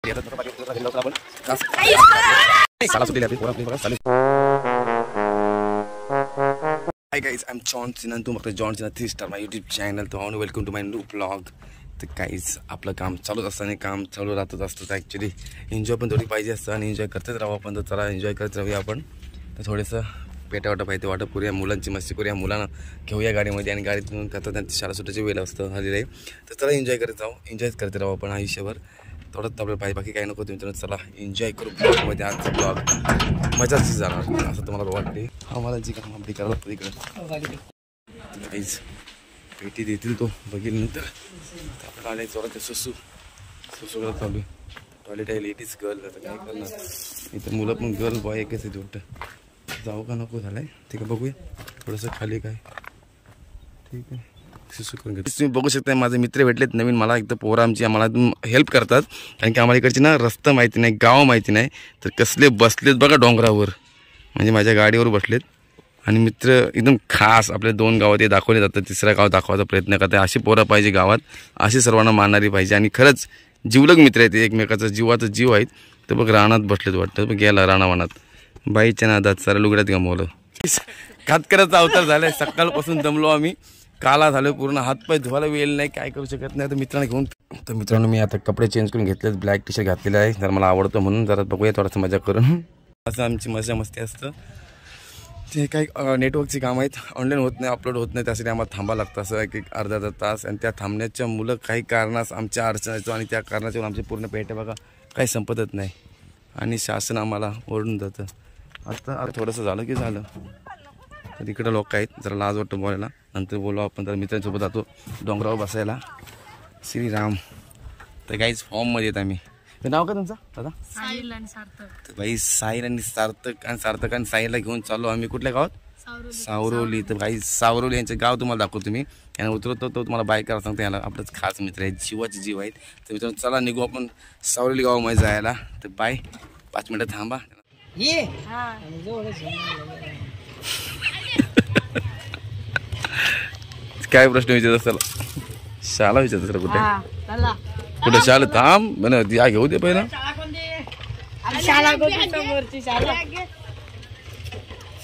Hi guys, I'm John Cena and तुम्ही John Cena 3 Star my YouTube channel. तो welcome to my new blog. तर guys आपलं काम चालूच असताना काम चालू राहतच असतं. ॲक्च्युली एन्जॉय पण थोडी पाहिजे असतं आणि एन्जॉय करतच राहू आपण. तर चला एन्जॉय करत राहूया आपण. तर थोडंसं पेटावाटा पाहिजे वाटप करूया, मुलांची मस्ती करूया, मुलांना घेऊया गाडीमध्ये आणि गाडीतून करता त्यांची शाळा सुटायची वेळ असतं झालेलं आहे. तर चला एन्जॉय करत जाऊ, एन्जॉय करत राहू आपण आयुष्यभर. थोडंच आपल्याला पाहिजे, बाकी काही नको. तुम्ही चला एन्जॉय करू ब्लॉगमध्ये. आजचा ब्लॉग मजाच जाणार असं तुम्हाला वाटते. आम्हाला जी काम आपली करायला लागतं तिकडं काहीच भेटी देतील तो बघील नंतर. आपल्याला आले चोराचं सुसू करत चालू आहे. टॉयलेट आहे, लेडीज गर्ल. आता काय करणार, इथं मुलं पण गर्ल बॉय एकच आहे. वाटतं जाऊ का नको झालं आहे, ठीक आहे बघूया थोडंसं खाली काय. ठीक आहे सुसू करून घेतो. तुम्ही बघू शकता माझे मित्र भेटलेत नवीन मला. एक तर पोरं आमची आम्हाला हेल्प करतात, कारण की आम्हाला इकडची ना रस्ता माहिती नाही, गाव माहिती नाही. तर कसले बसलेत बघा डोंगरावर, म्हणजे माझ्या गाडीवर बसलेत. आणि मित्र एकदम खास आपल्या 2 गावात हे दाखवले जातात, 3रं गाव दाखवायचा प्रयत्न करतात. अशी पोरं पाहिजे गावात, अशी सर्वांना मानणारी पाहिजे. आणि खरंच जीवलग मित्र आहेत, एकमेकाचा जीवाचा जीव आहेत. तर बघ रानात बसलेत वाटतं, बघ गेला राणावानात बाईच्या नादात साऱ्या लुगड्यात गमवलं. कातकऱ्याचा अवतार झालाय. सकाळपासून दमलो आम्ही, काला झालं पूर्ण, हातपाय धुवायला वेळ नाही, काय करू शकत नाही. तर मित्रांना घेऊन तर मित्रांनो मी आता कपडे चेंज करून घेतलेत, ब्लॅक टी शर्ट घातलेलं आहे. जर मला आवडतं म्हणून जरा बघूया थोडंसं मजा करून. असं आमची मजा मस्ती असतं. ते काही नेटवर्कची कामं आहेत, ऑनलाईन होत नाही, अपलोड होत नाही, त्यासाठी आम्हाला थांबावं लागतं असं एक अर्धा तास. आणि त्या थांबण्याच्या मुलं काही कारणास आमच्या अडचण येतो आणि त्या कारणाच्यावर आमचे पूर्ण पेटे बघा काही संपतच नाही आणि शासन आम्हाला ओरडून जातं. आता थोडंसं झालं की झालं. तर इकडं लोक आहेत, जरा लाज वाटतं बोलायला, नंतर बोलू आपण. तर मित्रांसोबत जातो डोंगरावर बसायला. श्रीराम. तर काहीच फॉर्ममध्ये येत आम्ही. तर नाव का तुमचं दादा? साहिल आणि सार्थक. तर बाई साहिल आणि सार्थक आणि साहिलला घेऊन चाललो आम्ही. कुठल्या गावात? सावरवली. तर काही सावरवली यांचं गाव तुम्हाला दाखवतो मी. यांना उतरवतो तो तुम्हाला बाय करा सांगतो. याला आपलंच खास मित्र आहेत, जीवाचे जीव आहेत. तर मित्रांनो चला निघू आपण सावरवली गावामध्ये जायला. तर बाय, 5 मिनटं थांबा. काय प्रश्न विचारत असेल? शाळा विचारत असेल कुठे कुठे शाळा? थांब बन या घेऊ दे पहिला.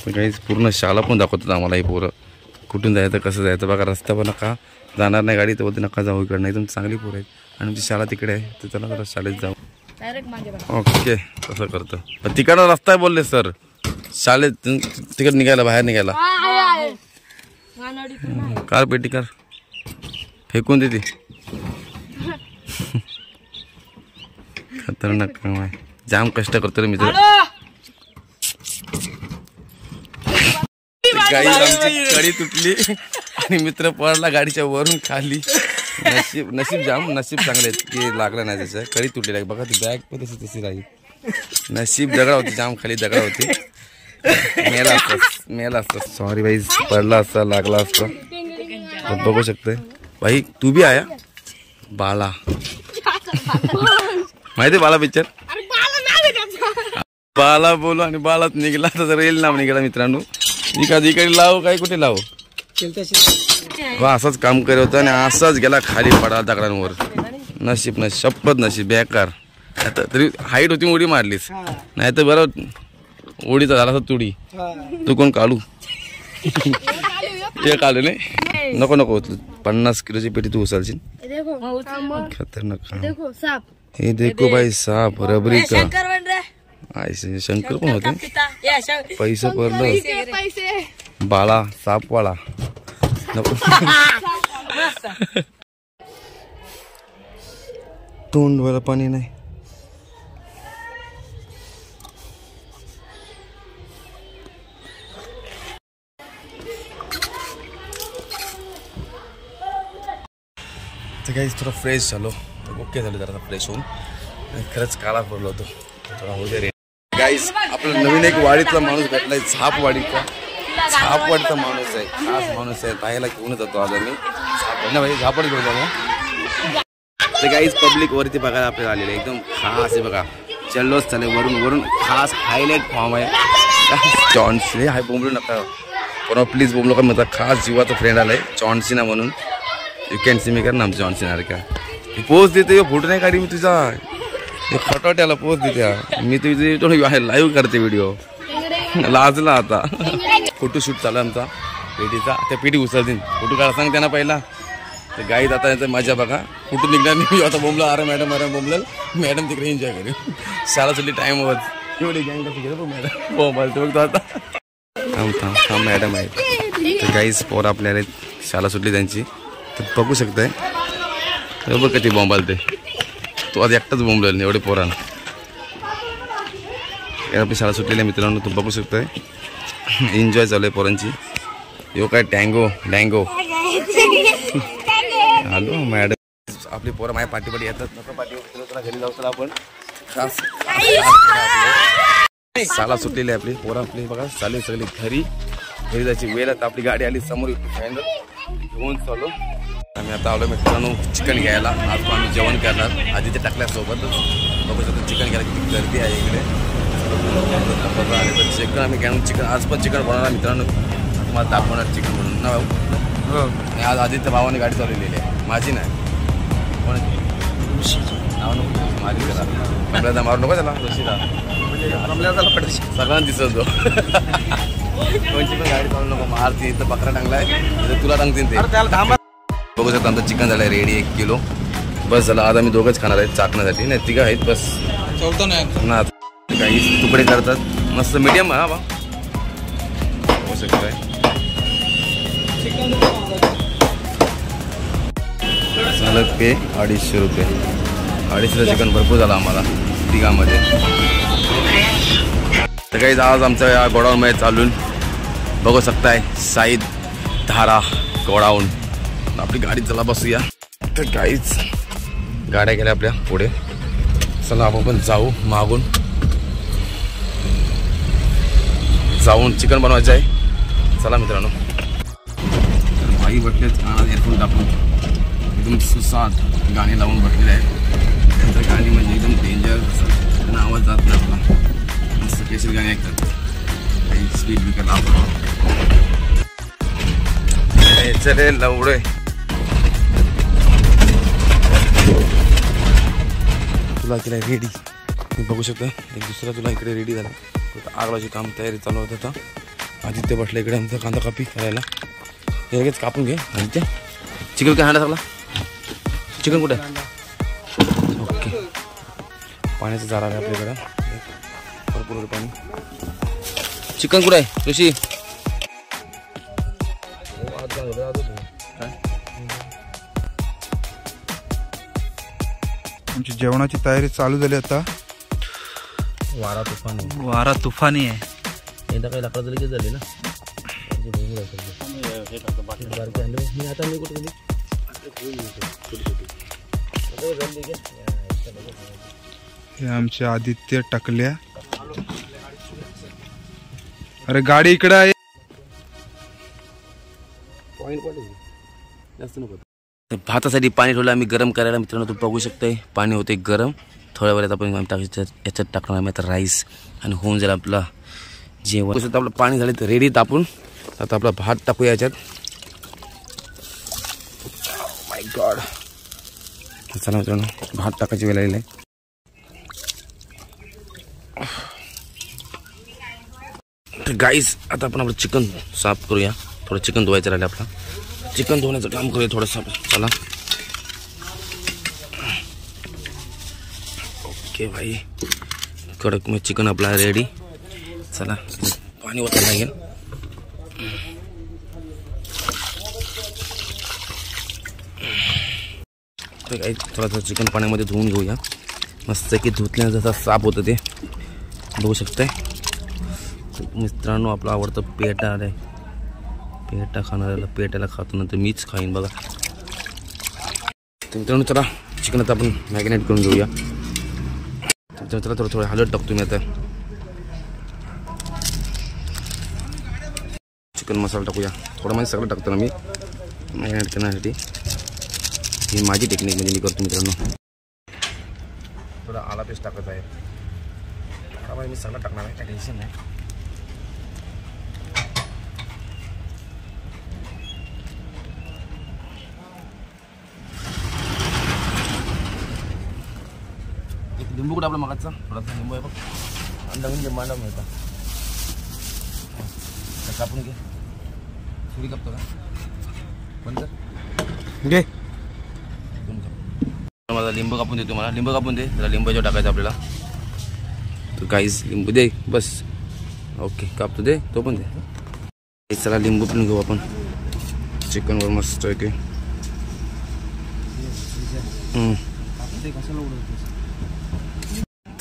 काहीच पूर्ण शाळा पण दाखवतात आम्हाला हे पोरं. कुठून जायचं कसं जायचं बघा. रस्ता पण नका जाणार नाही गाडी, तर बोलते नका जाऊ इकडे, नाही तुमची चांगली पोरं आहेत आणि आमची शाळा तिकडे आहे. तर चला जरा शाळेत जाऊ. ओके तसं करतो. तिकडं रस्ता आहे बोलले सर शाळेत, तिकड निघायला बाहेर निघायला. कार पेटी कार फेकून देते. खतरनाक काम आहे, जाम कष्ट करतो रे मित्र. गाडी आमची कडी तुटली आणि मित्र पडला गाडीच्या वरून खाली. नशीब जाम नशीब चांगले आहेत की लागलं नाही. त्याचं कडी तुटली बघा, ती बॅग पण तशी राहील. नशीब दगडा होती, जाम खाली दगडा होती. मेला असतं सॉरी भाई, पडला असता लागला असता. बघू शकते भाई. तू भी आया बाला, माहिती बाला पिक्चर? बाला बोलू आणि बालाच निघाला. तर रेल नाव निघाला मित्रांनो. इकडे लाव काय कुठे लाव, असंच काम करत होतं आणि असाच गेला खाली पडाला दगडांवर. नशीब न शपथ नशीब बेकार. आता तरी हाईट होती उडी मारलीस, नाही तर बरं ओढीचा झाला असता तुडी. तू कोण काढू? हे काढू नाही, नको नको. 50 किलोची पेटी तू उचलशील. खतरनाक. हे देखो भाई साप रबरी का. ऐसे शंकर पण होते. पैसे पडलं बाळा सापवाळा नको. तोंड वाला पाणी नाही. तर काही थोडं फ्रेश झालो, ओके झालं जरा फ्रेश होऊन. खरंच काळा पडलो होतो थोडा होते रे. गाईस आपला नवीन एक वाडीतला माणूस भेटलाय, झापवाडीचा माणूस आहे, खास माणूस आहे. पाहायला घेऊन जातो आज आम्ही भाई, झापड घेऊन जातो. तर गाईस पब्लिक वरती बघायला आपल्याला आलेलं एकदम खास आहे बघा. जल्लोष चालू वरून खास हायलाईट फॉर्म आहे. जॉन्सी हाय बोंबलू नका कोणा प्लीज बोंबलो का. माझा खास जीवाचा फ्रेंड आलाय जॉन्सीना म्हणून. यू कॅन सी मी कर ना जॉन्सीना का पोस्ट देते फोटो नाही काढी मी तुझा. खटोट्याला पोच देत्या मी तुझी लाईव्ह करते व्हिडिओ लाजला आता फोटोशूट चालू आमचा पेटीचा त्या पेटी उचलतील फोटो काढा सांग त्यांना पहिला तर गाईत आता याचं मजा बघा कुठून निघणार नाही आता बोंबला अरे मॅडम बोंबल मॅडम तिकडे एन्जॉय करेल शाळा सुटली टाइम होत एवढी गँग कशी गेलं मॅडम बोंबल ते बघतो आता हा मॅडम आहे तर गाईज पोर आपल्याला शाळा सुटली त्यांची तर बघू शकताय बघ कधी बोंबाल ते तो आज एकटाच बोंबलेल एवढे पोरांना आपली शाळा सुटलेल्या मित्रांनो तू बघू शकतोय एन्जॉय चालू आहे पोरांची यो काय टँगो डँगो हॅलो मॅडम आपली पोरं माझ्या पाठीपाठी येतात नको पाठीवर घरी जाऊ तर आपण खास शाळा सुटलेली आहे आपली पोरं आपली बघा चालू सगळी घरी जायची वेळ आता आपली गाडी आली समोर फायनल घेऊन चालू आम्ही आता आलो मित्रांनो चिकन घ्यायला आज आम्ही जेवण करणार आधीच्या टाकल्यासोबतच बघू शकतो चिकन घ्यायला किती गर्दी आहे इकडे चिकन आम्ही घेऊन चिकन आज पण चिकन बनवणार मित्रांनो तुम्हाला दाखवणार चिकन बनवून ना भाऊ आणि आज आदित्य भावाने गाडी चालवलेली आहे माझी नाही कोणाची नाव नको माझी करा आपल्याला मारू नको त्याला सगळ्यांना दिसत तो कोणची पण गाडी चालू नको मारती इथं बकरा टांगलाय तुला टांगतील ते बघू शकतो आमचं चिकन झालं रेडी 1 किलो बस झालं आज आम्ही दोघंच खाणार आहेत चाकण्यासाठी नाही तिघं आहेत बस ना काही तुकडे करतात मस्त मीडियम हा बा बघू शकताय झालं पे 250 रुपये 250 चिकन भरपूर झालं आम्हाला तिघामध्ये तर काही आज आमचं या गोडाऊनमध्ये चालून बघू शकताय साईद धारा गोडाऊन आपली गाडी चला बसूया तर काहीच गाड्या गेल्या आपल्या पुढे चला आपण पण जाऊ मागून जाऊन चिकन बनवायचं आहे चला मित्रांनो भाई बसलेत कानात एअरफोन टाकून एकदम सुसाट गाणी लावून बसलेले आहेत त्यांचं गाणी म्हणजे एकदम डेंजर त्यांना आवाज जात नाही आपला मस्त स्पेशल गाणी ऐकतात काही स्पीड विकत आपण चले लवडे तुला केलं रेडी मी बघू शकता एक दुसरा तुला इकडे रेडी झाला आगलाची काम तयारी चालू होत होता आदित्य बसला इकडे आमचा कांदा कापी करायला हे लगेच कापून घे आदित्य चिकन काय हांडा सगळा चिकन कुठे ओके पाण्याचं जार आहे आपल्याकडं भरपूर पाणी चिकन कुठे आहे ऋषी आमची जेवणाची तयारी चालू झाली आता वारा तुफानी आहे एकदा काही लाकडं लगेच झाली ना हे आमचे आदित्य टकल्या अरे गाडी इकडे आहे भातासाठी पाणी ठेवलं आम्ही गरम करायला मित्रांनो तू बघू शकताय पाणी होते गरम थोड्या वेळात आपण याच्यात टाकणार आम्ही आता राईस आणि होऊन जाईल आपला जेवण आपलं पाणी झालं तर रेडी तापून आता आपला भात टाकूया याच्यात माय गॉड चला मित्रांनो भात टाकायची वेळ आलेली आहे तर गाईस आता आपण आपलं चिकन साफ करूया थोडं चिकन धुवायचं राहिलं आपलं चिकन धुवण्याचं काम करूया थोडंसं चला ओके भाई कडक मग चिकन आपला रेडी चला पाणी ओतायला लागेल तर काही थोडंसं चिकन पाण्यामध्ये धुवून घेऊया मस्त की धुतल्यानं जसं साफ होतं ते बघू शकताय मित्रांनो आपलं आवडतं पेटा आहे पेटा खाणाऱ्याला पेट्याला खातो नंतर मीच खाईन बघा तर मित्रांनो चला चिकन आता आपण मॅरिनेट करून घेऊया चला थोडं हलत टाकतो मी आता चिकन मसाला टाकूया थोडं म्हणजे सगळं टाकतो ना मी मॅरिनेट करण्यासाठी ही माझी टेक्निक म्हणजे मी करतो मित्रांनो थोडा आला पेस्ट टाकत आहे थोडा मी सगळं टाकणार आहे काय टेन्शन नाही एकदम लिंबू कुठं आपला मगाचा थोडासा लिंबू आहे बघ. नवीन लिंबांडा मिळता कापून घे. सुरी कापतो का बंद कर घे. मला लिंबू कापून देतो. मला लिंबू कापून दे. जरा लिंबू याच्यावर टाकायचं आपल्याला. तर काहीच लिंबू दे बस. ओके कापतो दे. तो पण दे. चला लिंबू पण घेऊ आपण चिकनवर मस्त आहे की.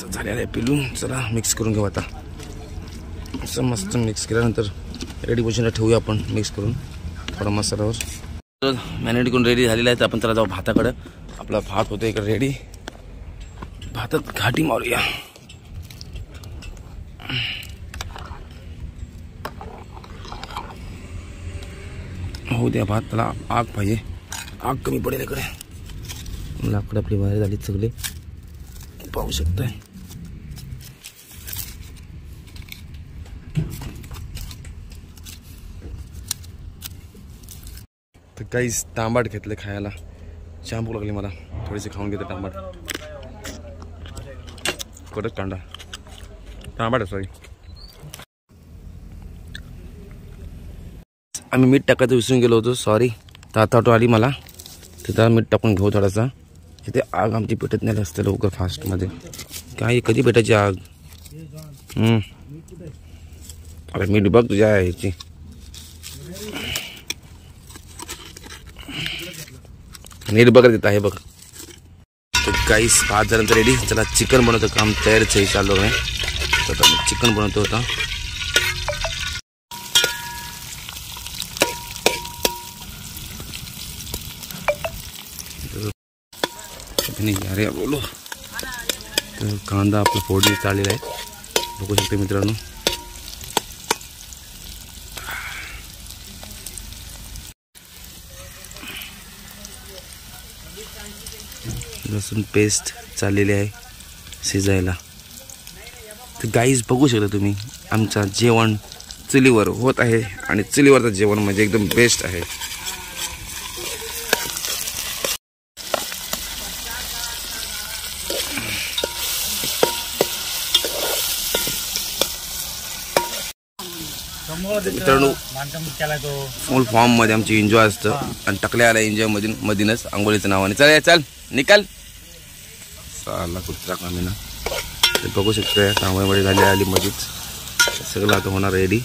तर झालेलं आहे पिलून. चला मिक्स करून घेऊ आता. असं मस्त मिक्स केल्यानंतर रेडी पोझिशनला ठेवूया आपण मिक्स करून थोडा मसाल्यावर. तर मॅरिनेट करून रेडी झालेला आहे. तर आपण त्याला जाऊ भाताकडं. आपला भात होतं इकडे रेडी. भातात घाटी मारूया. हो द्या भात. त्याला आग पाहिजे. आग कमी पडेल इकडे. लाकडं आपली बाहेर झाली सगळे पाहू शकताय. तर काहीच तांबाट घेतलं खायला. शॅम्पू लागली मला. थोडीशी खाऊन घेते तांबाट. कडक कांदा तांबाट आहे सॉरी. आम्ही मीठ टाकायचं विसरून गेलो होतो सॉरी. तर आता ऑटो आली मला. तिथं मीठ टाकून घेऊ थोडासा. इथे आग आमची पेटत नाही असते लवकर फास्टमध्ये. काय कधी पेटायची आग. अरे मीठ बघ तुझ्या ह्याची. नीट बघत येत आहे बघ. तर काहीच भात झाल्यानंतर रेडी. चला चिकन बनवतो. काम तयारच आहे चालू आहे. तर चिकन बनवतो होता. अरे बोलो. तर कांदा आपला फोडणी चाललेला आहे बघू शकते मित्रांनो. लसूण पेस्ट चाललेली आहे शिजायला. तर गाईज बघू शकता तुम्ही आमचं जेवण चुलीवर होत आहे. आणि चुलीवरचं जेवण म्हणजे एकदम बेस्ट आहे. मित्रांनो फुल फॉर्म मध्ये आमची एन्जॉय असतं. आणि टकल्या आला एन्जॉय मधीनच आंघोळीचं नावाने. चल चल निकाल. चालला कुत्रा कामी ना. ते बघू शकतोय आंघोळीमध्ये झाली आली मधीच. सगळं आता होणार रेडी.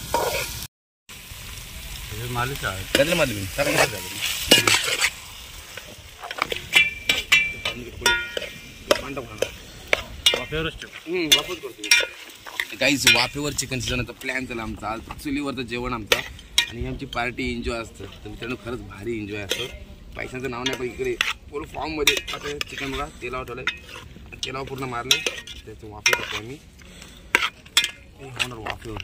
काहीच वाफेवर चिकन शिजवण्याचा प्लॅन झाला आमचा. आज चुलीवरचं जेवण आमचा. आणि आमची पार्टी एन्जॉय असतं. तर मित्रांनो खरंच भारी एन्जॉय असतं. पैशाचं नाव नाही पण इकडे फुल फॉर्ममध्ये आता चिकन बघा तेलावर ठेवलं आहे. तेलावर पूर्ण मारलं. त्याचं वाफे करतो आम्ही. होणार वाफेवर.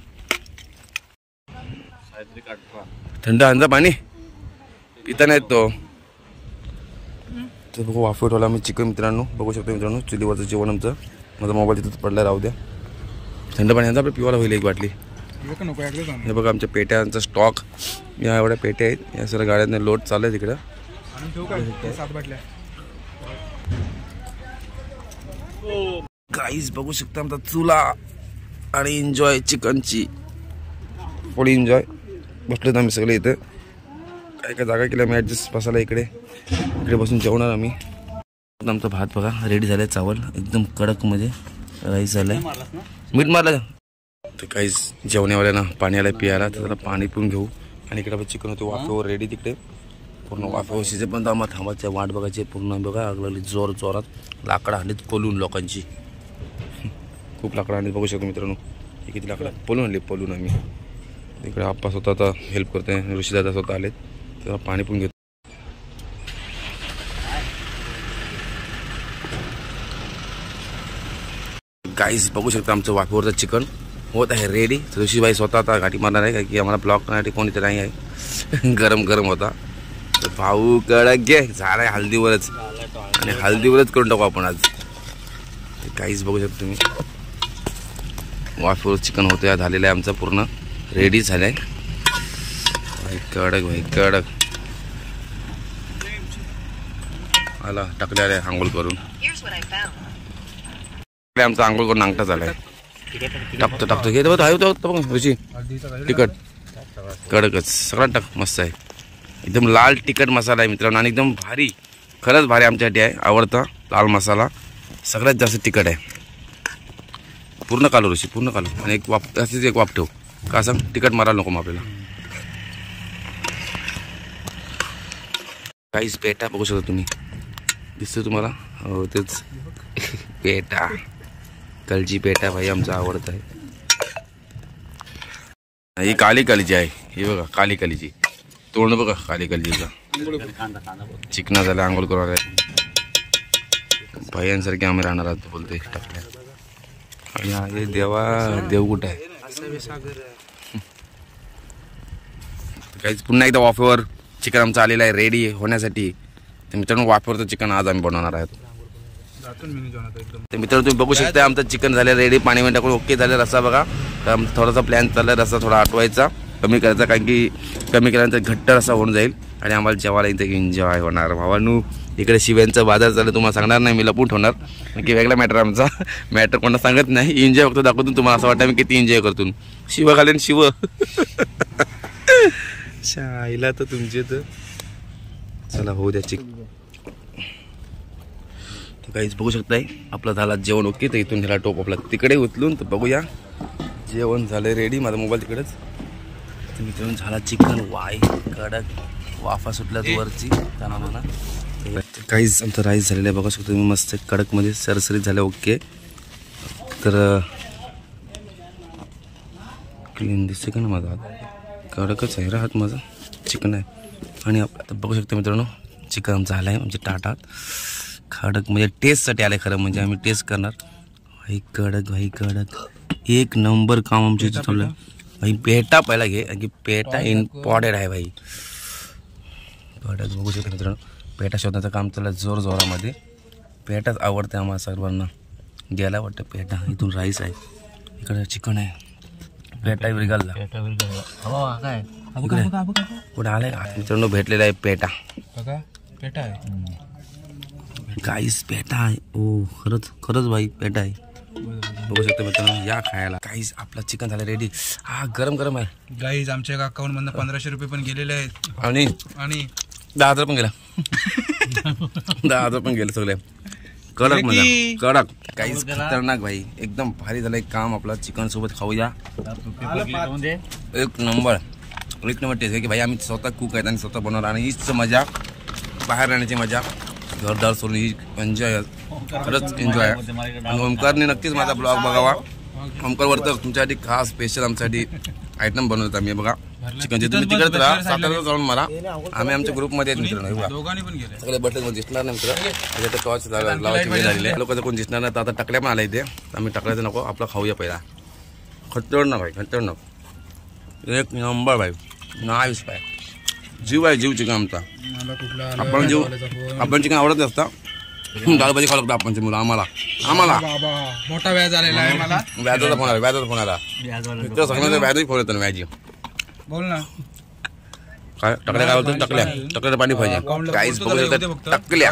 थंड आणजा पाणी पिता नाहीत तो. तर बघू वाफेवर ठेवला आम्ही चिकन मित्रांनो. बघू शकतो मित्रांनो चुलीवरचं जेवण आमचं. माझा मोबाईल तिथंच पडला राहू द्या. थंड पाण्याचा आपल्या पिवायला होईल एक बाटली. हे बघा आमच्या पेट्यांचा स्टॉक. या एवढ्या पेट्या आहेत. या सर्व गाड्यांना लोड चालू आहे तिकडं. काहीच बघू शकता आमचा चुला आणि एन्जॉय चिकनची फुल एन्जॉय. बसलोत आम्ही सगळे इथं. काय काय जागा केल्या मी ॲडजस्ट बसायला इकडे. इकडे बसून जेवणार आम्ही. आमचा भात बघा रेडी झालाय. चावल एकदम कडक मध्ये राईस झालाय. मीठ मारलं. तर काहीच जेवण्यावाल्याला पाणी आलं पियाला. तर त्याला पाणी पिऊन घेऊ. आणि इकडे चिकन होते वाफेवर रेडी. तिकडे पूर्ण वाफेवर शिजेपर्यंत आम्हाला थांबायचं वाट बघायची पूर्ण. बघा लागली जोर जोरात. लाकडं आणलीत पलून लोकांची. खूप लाकडं आणलीत बघू शकतो मित्रांनो. हे किती लाकडं पलून आणली पलून आम्ही. इकडे आप्पा स्वतः आता हेल्प करते. ऋषीदादा स्वतः आलेत. तेव्हा पाणी पिऊन घेतो. गाईस बघू शकता आमचं वाफेवरचं चिकन होत आहे रेडी. ऋषीबाई स्वतः आता घाटी मारणार आहे. की आम्हाला ब्लॉक करण्यासाठी कोणी तर नाही आहे. गरम गरम होता. तर भाऊ कडक घे झाड आहे हळदीवरच. आणि हळदीवरच करून टाकू आपण आज. तर काहीच बघू शकतो तुम्ही वाफेवर चिकन होतं झालेलं आहे आमचं पूर्ण रेडी झालं आहे. भाई कडक भाई कडक. आला टाकले आले आंघोळ करून. आमचा आंघोळ करून अंगठा झालाय. टाकतो घे ऋषी तिखट कडकच सगळं टाक. मस्त आहे एकदम लाल तिखट मसाला आहे मित्रांनो आणि एकदम भारी खरंच भारी आमच्यासाठी आहे. आवडता लाल मसाला सगळ्यात जास्त तिखट आहे. पूर्ण कालू ऋषी पूर्ण कालू आणि एक वाप असेच एक वाप ठेव का सांग तिखट मारायला नको मग आपल्याला. काहीच पेटा बघू शकता तुम्ही दिसतो तुम्हाला. हो तेच पेटा कलजी पेटा भाई आमचा आवडत आहे. ही काली कालीची आहे. ही बघा काली कालीची तोंड बघा काली कालीचा. चिकना झाला आंघोळ करून भाईयांसारखे आम्ही राहणार आहोत बोलते टाकल्या. आणि देवा देव कुठं आहे. काहीच पुन्हा एकदा वाफेवर चिकन आमचं आलेलं आहे रेडी होण्यासाठी. तर मित्रांनो वाफेवरचं चिकन आज आम्ही बनवणार आहोत. तर मित्रांनो तुम्ही बघू शकता आमचं चिकन झालं रेडी. पाणी मध्ये टाकून ओके झालं. रस्सा बघा तर थोडासा प्लॅन चालला रस्सा थोडा आटवायचा कमी करायचा कारण की कमी केल्यानंतर घट्ट रस्सा होऊन जाईल आणि आम्हाला जेवायला इथे एन्जॉय होणार. भावानू इकडे शिव्यांचा बाजार चालू तुम्हाला सांगणार नाही मी लपून ठेवणार की वेगळा मॅटर आमचा मॅटर कोणाला सांगत नाही. एन्जॉय फक्त दाखवतो तुम्हाला असं वाटतं मी किती एन्जॉय करतो. शिव घालेन शिव शाईला तर तुमचे तर चला होऊ द्या चिक. काहीच बघू शकताय आपला झाला जेवण ओके. तर इथून ह्याला टोप आपला तिकडे उचलून तर बघूया जेवण झालं रेडी. माझा मोबाईल तिकडेच. तर मित्रांनो झाला चिकन वाय कडक वाफा सुटला वरची त्यांना म्हणा. काहीच आमचं राईस झालेलं आहे बघू शकतो तुम्ही मस्त कडकमध्ये सरसरीत झालं ओके. तर क्लीन दिसते का ना माझा हात कडकच आहे हात माझा चिकन आहे. आणि आता बघू शकतो मित्रांनो चिकन आमचं झालं आहे म्हणजे ताटात खडक म्हणजे टेस्टसाठी आलं खरं म्हणजे आम्ही टेस्ट करणार. भाई कडक एक नंबर काम आमच्या इथे चाललं. भाई पेटा पहिला घे की पेटा इम्पॉर्टंट आहे भाई. कडक बघू शकतो मित्रांनो पेटा शोधण्याचं काम चाललं जोर जोरामध्ये. पेटाच आवडते आम्हाला सर्वांना द्यायला वाटतं पेटा. इथून राईस आहे इकडे चिकन आहे पेटा विरगालला कुठे आलाय का मित्रांनो भेटलेला आहे पेटा. पेटा आहे काहीच पेटा आहे. ओ खरंच भाई पेटा आहे. बघू शकतो मित्रांनो या खायला. काहीच आपला चिकन झालं रेडी. हा गरम आहे गाईज. आमच्या अकाउंट मधनं 1500 रुपये पण गेलेले आहेत आणि 10,000 पण गेला 10,000 पण गेले सगळे. कडक म्हणजे कडक काहीच खतरनाक भाई एकदम भारी झालंय काम. आपला चिकन सोबत खाऊया एक नंबर टेस्ट आहे की भाई आम्ही स्वतः कुक आहेत आणि स्वतः बनवणार. आणि हीच मजा बाहेर राहण्याची मजा घरदार सोडून ही एन्जॉय खरंच एन्जॉय आहे. आणि ओमकारने नक्कीच माझा ब्लॉग बघावा. ओमकारवर तर तुमच्यासाठी खास स्पेशल आमच्यासाठी आयटम बनवत आम्ही बघा चिकनचे. तुम्ही तिकडेच राहा सातारा जाऊन मला आम्ही आमच्या ग्रुपमध्ये मित्रांनो सगळे बटन दिसणार नाही मित्र. टॉर्च लावायची वेळ झालेली आहे. लोकांचं कोण दिसणार नाही. तर आता टकल्या पण आल्या इथे. आम्ही टकल्याचं नको आपला खाऊया पहिला. खतरनाक भाई खतरनाक एक नंबर भाई नाईस भाई. जीव आहे जीव चिकन आमचा. आपण चिकन आवडत असता दालभाजी खाऊ लागतो आपण मुलं आम्हाला मोठा व्याज आलेला आहे मला. व्याजाचा फोन आला मित्र सगळ्यांना व्याजही फोन येतो व्याजी. बोल ना काय टकल्या काय बोलतो टकल्याला पाणी पाहिजे. काहीच बघू शकता टकल्या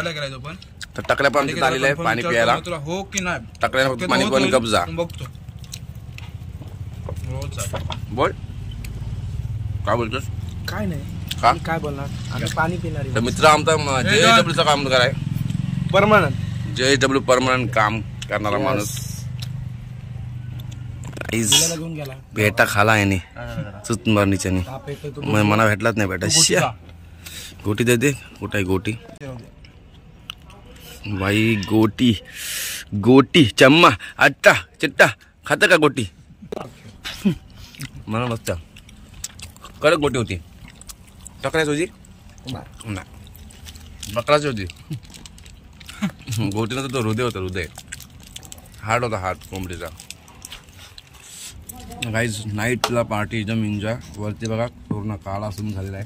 तर टकल्या पण तिथं आलेल्या आहे पाणी प्यायला. हो की नाही टकल्याला फक्त पाणी पण गप जा. बोल काय बोलतोस. काय नाही का काय बोलणार आम्ही पाणी पिणार. तर मित्र आमचा JSW काम कराय परमनंट JSW परमनंट काम करणारा माणूस. पेटा खाला याने चुत मारणीच्याने मना भेटलाच नाही बेटा. गोटी दे कुठं आहे गोटी भाई गोटी चम्मा आट्टा चिट्टा खाता का गोटी मला मस्त कडक गोटी होती. टकऱ्याच होती नाही बकराची होती. गोटीनं तर तो हृदय हार्ट होता हार्ट कोंबडीचा. गाईज नाईटला पार्टी एकदम एन्जॉय. वरती बघा पूर्ण काळा असून झालेला आहे.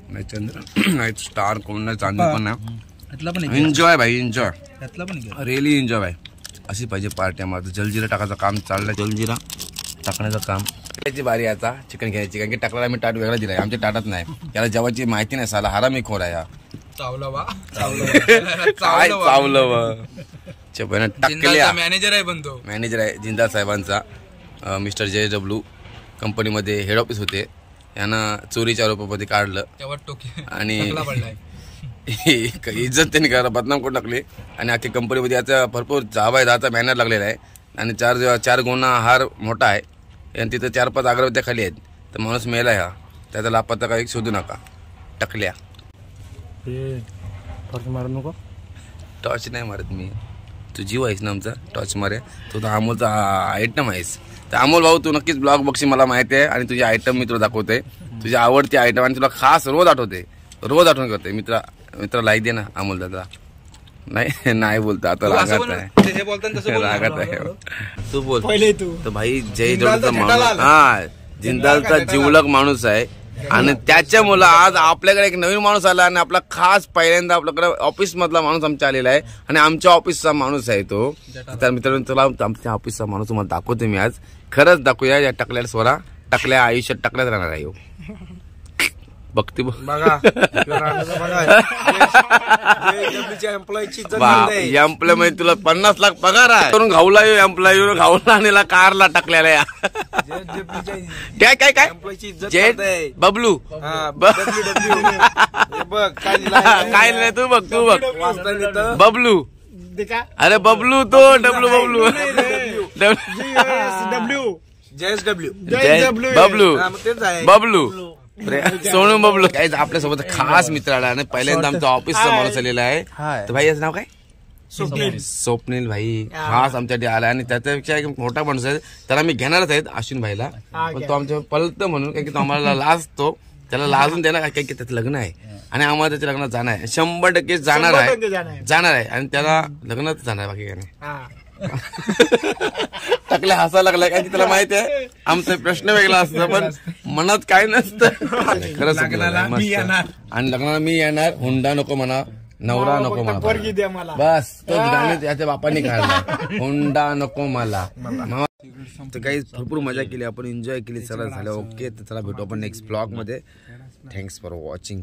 नाही चंद्र नाईट स्टार कोण नाही चांदी पण नाही. एन्जॉय भाई एन्जॉय रिअली एन्जॉय भाई. अशी पाहिजे पार्टी आम्हाला. जलजिरा टाकायचं काम चाललंय. जलजिरा टाकण्याचं काम त्याची बारी आता चिकन घ्यायची कारण की टाकला आम्ही ताट वेगळा दिलाय आमच्या ताटात नाही. त्याला जेवायची माहिती नाही साला हारा मी खोर आहे. काय चावलं टाकल्या मॅनेजर आहे पण तो मॅनेजर आहे जिंदाल साहेबांचा मिस्टर JW कंपनीमध्ये हेड ऑफिस होते. यांना चोरीच्या आरोपामध्ये काढलं आणि इज्जत त्यांनी करा बदनाम करून टाकली आणि अख्खी कंपनीमध्ये याचा भरपूर जाबायदाचा बॅनर लागलेला आहे आणि चार गुन्हा हार मोठा आहे आणि तिथं 4-5 अगरबत्त्या खाली आहेत. तर माणूस मेला ह्या त्याचा लापत्ता काही शोधू नका. टाकल्या मारू नको टॉर्च नाही मारत मी. तू जीव आहेस ना आमचा टॉर्च मारे. तू तर अमोलचा आयटम आहेस. तर अमोल भाऊ तू नक्कीच ब्लॉग बघशील मला माहिती आहे आणि तुझी आयटम मी तुला दाखवते. तुझी आवडती आयटम आणि तुला खास रोज आठवते रोज आठवण करते. मित्र लाईक दे ना अमोल दादा. नाही बोलता आता रागात आहे तू बोल पहिले तू. तर भाई जयजडचा माणूस हा जिंदालचा जिवलग माणूस आहे आणि त्याच्यामुळे आज आपल्याकडे एक नवीन माणूस आला आणि आपला खास पहिल्यांदा आपल्याकडे ऑफिस मधला माणूस आमच्या आलेला आहे आणि आमच्या ऑफिसचा माणूस आहे तो. तर मित्रांनो तुला आमच्या ऑफिसचा माणूस तुम्हाला दाखवतो मी आज. खरंच दाखवूया या टाकल्याला स्वरा टाकल्या आयुष्यात टाकल्याच राहणार आहे. बघते एम्प्लॉय तुला 50 लाख पगार आहे करून घाऊला एम्प्लॉय घाऊला आणला कारला टाकलेला काय काय काय जेट बबलू काय नाही तू बघ बबलू. अरे बबलू तो बबलू बबलू सोनू बबलू काय आपल्यासोबत खास मित्र आला आणि पहिल्यांदा आमच्या ऑफिसचा माणूस आलेला आहे. तर भाई याचं नाव काय स्वप्नील भाई खास आमच्यासाठी आला आणि त्याच्यापेक्षा एक मोठा माणूस आहे त्याला मी घेणारच आहेत अश्विन भाईला. पण तो आमच्या पलत म्हणून काय की तो आम्हाला लाजतो त्याला लाजून देणार काय की त्याचं लग्न आहे आणि आम्हाला त्याच्या लग्नात जाणार आहे 100% जाणार आहे आणि त्याला लग्नात जाणार आहे बाकी काय नाही. टाकल्या हसायला लागलाय काय की त्याला माहिती आहे आमचा प्रश्न वेगळा असतो पण मनात काय नसतं. खरंच आणि लग्नाला मी येणार. हुंडा नको म्हणा नवरा नको मला बस तो गाणे त्याच्या बापाने काढला हुंडा नको मला. तर काही भरपूर मजा केली आपण एन्जॉय केली. चला झालं ओके. तर चला भेटू आपण नेक्स्ट ब्लॉग मध्ये. Thanks for watching.